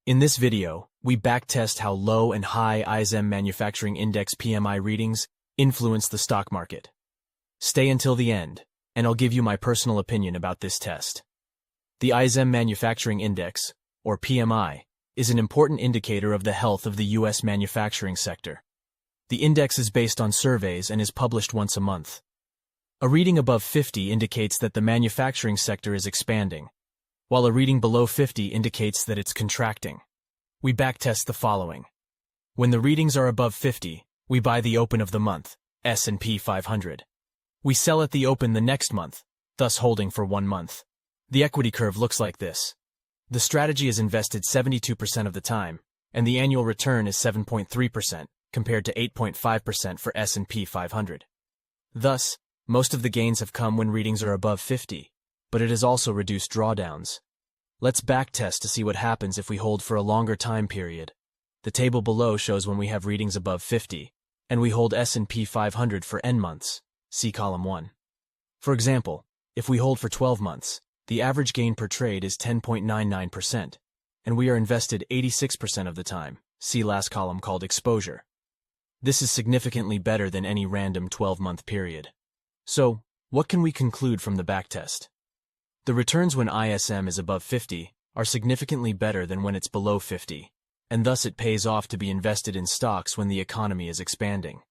In this video, we backtest how low and high ISM Manufacturing Index PMI readings influence the stock market. Stay until the end, and I'll give you my personal opinion about this test. The ISM Manufacturing Index, or PMI, is an important indicator of the health of the U.S. manufacturing sector. The index is based on surveys and is published once a month. A reading above 50 indicates that the manufacturing sector is expanding, while a reading below 50 indicates that it's contracting. We backtest the following. When the readings are above 50, we buy the open of the month, S&P 500. We sell at the open the next month, thus holding for 1 month. The equity curve looks like this. The strategy is invested 72% of the time, and the annual return is 7.3%, compared to 8.5% for S&P 500. Thus, most of the gains have come when readings are above 50, but it has also reduced drawdowns. Let's backtest to see what happens if we hold for a longer time period. The table below shows when we have readings above 50, and we hold S&P 500 for N months, see column 1. For example, if we hold for 12 months, the average gain per trade is 10.99%, and we are invested 86% of the time, see last column called exposure. This is significantly better than any random 12-month period. So, what can we conclude from the backtest? The returns when ISM is above 50 are significantly better than when it's below 50, and thus it pays off to be invested in stocks when the economy is expanding.